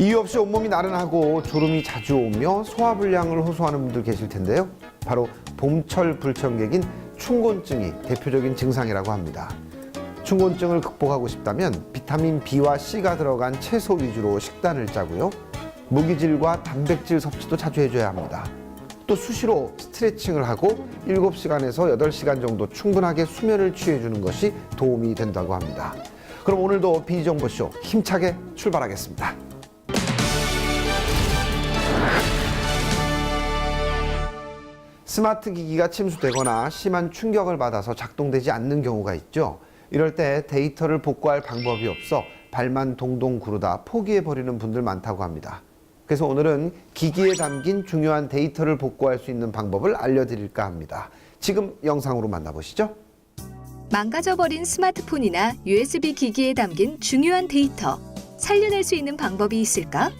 이유 없이 온몸이 나른하고 졸음이 자주 오며 소화불량을 호소하는 분들 계실 텐데요. 바로 봄철 불청객인 춘곤증이 대표적인 증상이라고 합니다. 춘곤증을 극복하고 싶다면 비타민 B와 C가 들어간 채소 위주로 식단을 짜고요. 무기질과 단백질 섭취도 자주 해줘야 합니다. 또 수시로 스트레칭을 하고 7시간에서 8시간 정도 충분하게 수면을 취해주는 것이 도움이 된다고 합니다. 그럼 오늘도 비정보쇼 힘차게 출발하겠습니다. 스마트 기기가 침수되거나 심한 충격을 받아서 작동되지 않는 경우가 있죠. 이럴 때 데이터를 복구할 방법이 없어 발만 동동 구르다 포기해버리는 분들 많다고 합니다. 그래서 오늘은 기기에 담긴 중요한 데이터를 복구할 수 있는 방법을 알려드릴까 합니다. 지금 영상으로 만나보시죠. 망가져버린 스마트폰이나 USB 기기에 담긴 중요한 데이터, 살려낼 수 있는 방법이 있을까?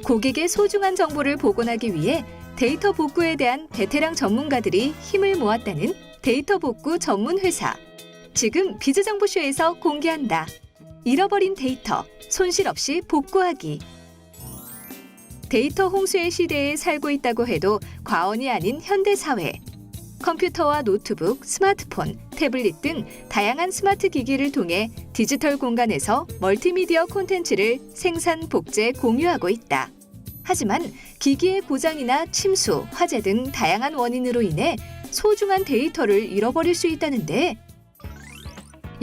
고객의 소중한 정보를 복원하기 위해 데이터 복구에 대한 베테랑 전문가들이 힘을 모았다는 데이터 복구 전문 회사. 지금 비즈정보쇼에서 공개한다. 잃어버린 데이터, 손실 없이 복구하기. 데이터 홍수의 시대에 살고 있다고 해도 과언이 아닌 현대사회. 컴퓨터와 노트북, 스마트폰, 태블릿 등 다양한 스마트 기기를 통해 디지털 공간에서 멀티미디어 콘텐츠를 생산, 복제, 공유하고 있다. 하지만 기기의 고장이나 침수, 화재 등 다양한 원인으로 인해 소중한 데이터를 잃어버릴 수 있다는데,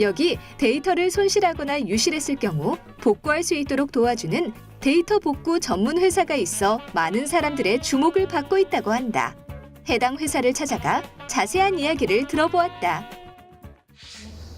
여기 데이터를 손실하거나 유실했을 경우 복구할 수 있도록 도와주는 데이터 복구 전문 회사가 있어 많은 사람들의 주목을 받고 있다고 한다. 해당 회사를 찾아가 자세한 이야기를 들어보았다.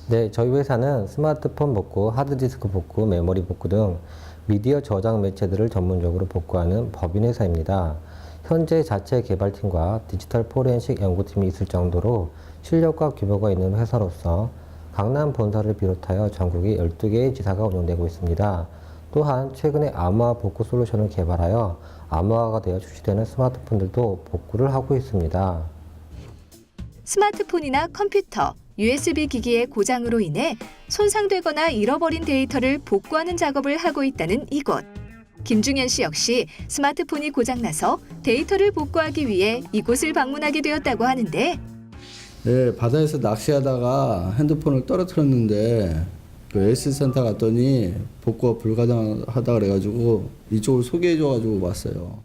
네, 저희 회사는 스마트폰 복구, 하드디스크 복구, 메모리 복구 등 미디어 저장 매체들을 전문적으로 복구하는 법인 회사입니다. 현재 자체 개발팀과 디지털 포렌식 연구팀이 있을 정도로 실력과 규모가 있는 회사로서 강남 본사를 비롯하여 전국에 12개의 지사가 운영되고 있습니다. 또한 최근에 암호화 복구 솔루션을 개발하여 암호화가 되어 출시되는 스마트폰들도 복구를 하고 있습니다. 스마트폰이나 컴퓨터, USB 기기의 고장으로 인해 손상되거나 잃어버린 데이터를 복구하는 작업을 하고 있다는 이곳. 김중현 씨 역시 스마트폰이 고장나서 데이터를 복구하기 위해 이곳을 방문하게 되었다고 하는데, 네, 바다에서 낚시하다가 핸드폰을 떨어뜨렸는데 그 S센터 갔더니 복구가 불가능하다 그래가지고 이쪽을 소개해줘가지고 왔어요.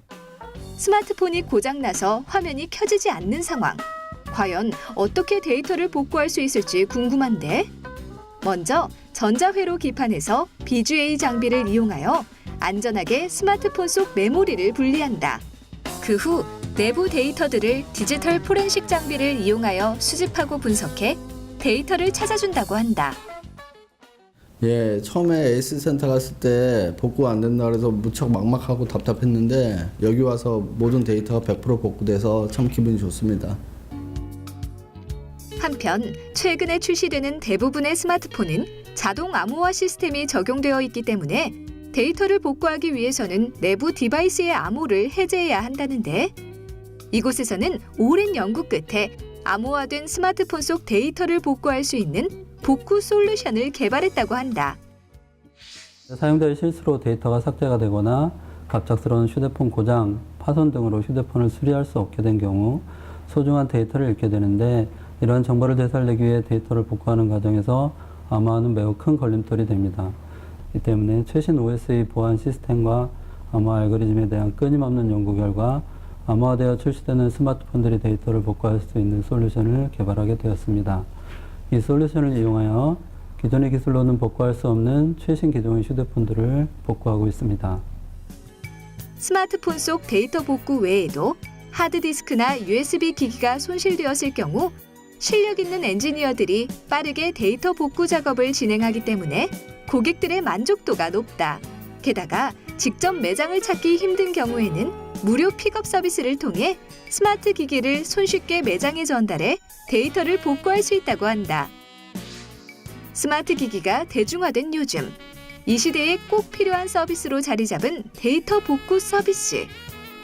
스마트폰이 고장나서 화면이 켜지지 않는 상황. 과연 어떻게 데이터를 복구할 수 있을지 궁금한데, 먼저 전자회로 기판에서 BGA 장비를 이용하여 안전하게 스마트폰 속 메모리를 분리한다. 그 후 내부 데이터들을 디지털 포렌식 장비를 이용하여 수집하고 분석해 데이터를 찾아준다고 한다. 예, 처음에 S센터 갔을 때 복구가 안 된다 그래서 무척 막막하고 답답했는데 여기 와서 모든 데이터가 100% 복구돼서 참 기분이 좋습니다. 한편 최근에 출시되는 대부분의 스마트폰은 자동 암호화 시스템이 적용되어 있기 때문에 데이터를 복구하기 위해서는 내부 디바이스의 암호를 해제해야 한다는데, 이곳에서는 오랜 연구 끝에 암호화된 스마트폰 속 데이터를 복구할 수 있는 복구 솔루션을 개발했다고 한다. 사용자의 실수로 데이터가 삭제가 되거나 갑작스러운 휴대폰 고장, 파손 등으로 휴대폰을 수리할 수 없게 된 경우 소중한 데이터를 잃게 되는데, 이러한 정보를 되살리기 위해 데이터를 복구하는 과정에서 암호화는 매우 큰 걸림돌이 됩니다. 이 때문에 최신 OS의 보안 시스템과 암호화 알고리즘에 대한 끊임없는 연구 결과 암호화되어 출시되는 스마트폰들이 데이터를 복구할 수 있는 솔루션을 개발하게 되었습니다. 이 솔루션을 이용하여 기존의 기술로는 복구할 수 없는 최신 기종의 휴대폰들을 복구하고 있습니다. 스마트폰 속 데이터 복구 외에도 하드디스크나 USB 기기가 손실되었을 경우 실력 있는 엔지니어들이 빠르게 데이터 복구 작업을 진행하기 때문에 고객들의 만족도가 높다. 게다가 직접 매장을 찾기 힘든 경우에는 무료 픽업 서비스를 통해 스마트 기기를 손쉽게 매장에 전달해 데이터를 복구할 수 있다고 한다. 스마트 기기가 대중화된 요즘, 이 시대에 꼭 필요한 서비스로 자리 잡은 데이터 복구 서비스.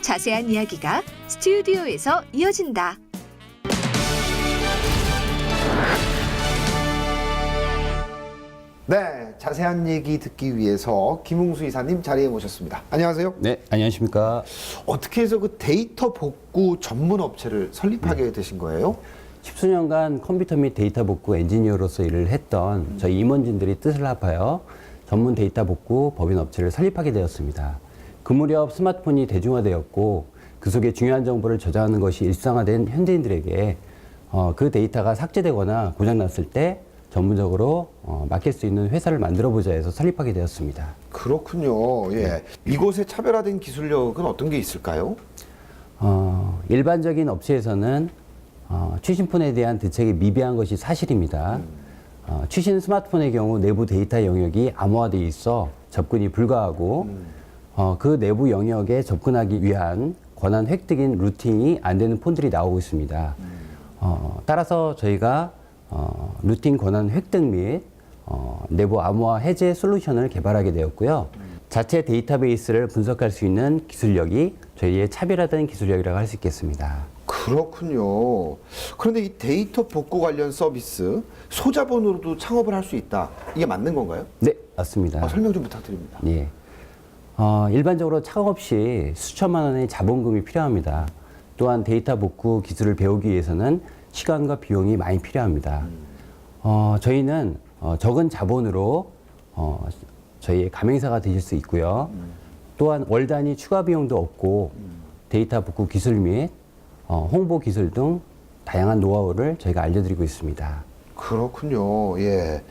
자세한 이야기가 스튜디오에서 이어진다. 네, 자세한 얘기 듣기 위해서 김웅수 이사님 자리에 모셨습니다. 안녕하세요. 네, 안녕하십니까. 어떻게 해서 그 데이터 복구 전문 업체를 설립하게 되신 거예요? 십수년간 컴퓨터 및 데이터 복구 엔지니어로서 일을 했던 저희 임원진들이 뜻을 합하여 전문 데이터 복구 법인 업체를 설립하게 되었습니다. 그 무렵 스마트폰이 대중화되었고 그 속에 중요한 정보를 저장하는 것이 일상화된 현대인들에게 그 데이터가 삭제되거나 고장났을 때 전문적으로 맡길 수 있는 회사를 만들어보자 해서 설립하게 되었습니다. 그렇군요. 예. 이곳의 차별화된 기술력은 어떤 게 있을까요? 일반적인 업체에서는 최신폰에 대한 대책이 미비한 것이 사실입니다. 최신 스마트폰의 경우 내부 데이터 영역이 암호화되어 있어 접근이 불가하고 그 내부 영역에 접근하기 위한 권한 획득인 루팅이 안 되는 폰들이 나오고 있습니다. 따라서 저희가 루팅 권한 획득 및 내부 암호화 해제 솔루션을 개발하게 되었고요. 자체 데이터베이스를 분석할 수 있는 기술력이 저희의 차별화된 기술력이라고 할 수 있겠습니다. 그렇군요. 그런데 이 데이터 복구 관련 서비스 소자본으로도 창업을 할 수 있다. 이게 맞는 건가요? 네, 맞습니다. 설명 좀 부탁드립니다. 예. 일반적으로 창업 시 수천만 원의 자본금이 필요합니다. 또한 데이터 복구 기술을 배우기 위해서는 시간과 비용이 많이 필요합니다. 저희는 적은 자본으로 저희의 가맹사가 되실 수 있고요. 또한 월 단위 추가 비용도 없고 데이터 복구 기술 및 홍보 기술 등 다양한 노하우를 저희가 알려드리고 있습니다. 그렇군요. 예.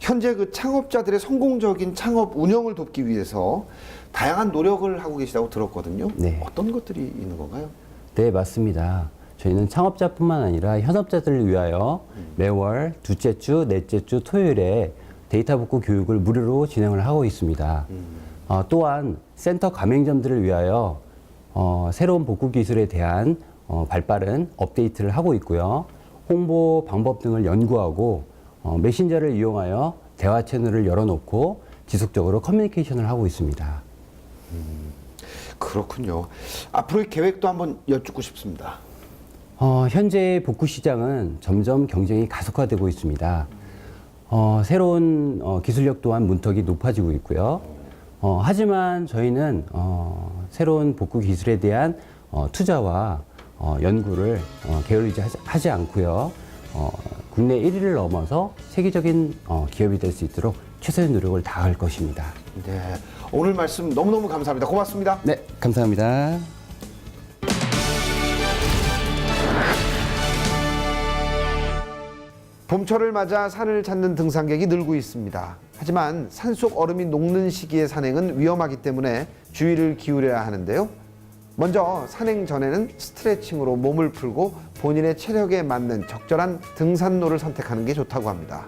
현재 그 창업자들의 성공적인 창업 운영을 돕기 위해서 다양한 노력을 하고 계시다고 들었거든요. 네. 어떤 것들이 있는 건가요? 네, 맞습니다. 저희는 창업자뿐만 아니라 현업자들을 위하여 매월 둘째 주, 넷째 주 토요일에 데이터 복구 교육을 무료로 진행을 하고 있습니다. 또한 센터 가맹점들을 위하여 새로운 복구 기술에 대한 발빠른 업데이트를 하고 있고요. 홍보 방법 등을 연구하고 메신저를 이용하여 대화 채널을 열어놓고 지속적으로 커뮤니케이션을 하고 있습니다. 그렇군요. 앞으로의 계획도 한번 여쭙고 싶습니다. 현재 복구 시장은 점점 경쟁이 가속화되고 있습니다. 새로운 기술력 또한 문턱이 높아지고 있고요. 하지만 저희는 새로운 복구 기술에 대한 투자와 연구를 게을리하지 않고요. 국내 1위를 넘어서 세계적인 기업이 될 수 있도록 최선의 노력을 다할 것입니다. 네. 오늘 말씀 너무너무 감사합니다. 고맙습니다. 네, 감사합니다. 봄철을 맞아 산을 찾는 등산객이 늘고 있습니다. 하지만 산속 얼음이 녹는 시기의 산행은 위험하기 때문에 주의를 기울여야 하는데요. 먼저 산행 전에는 스트레칭으로 몸을 풀고 본인의 체력에 맞는 적절한 등산로를 선택하는 게 좋다고 합니다.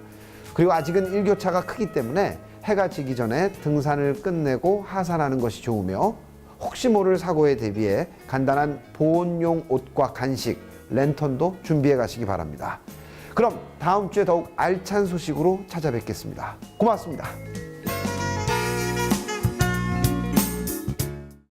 그리고 아직은 일교차가 크기 때문에 해가 지기 전에 등산을 끝내고 하산하는 것이 좋으며 혹시 모를 사고에 대비해 간단한 보온용 옷과 간식, 랜턴도 준비해 가시기 바랍니다. 그럼 다음 주에 더욱 알찬 소식으로 찾아뵙겠습니다. 고맙습니다.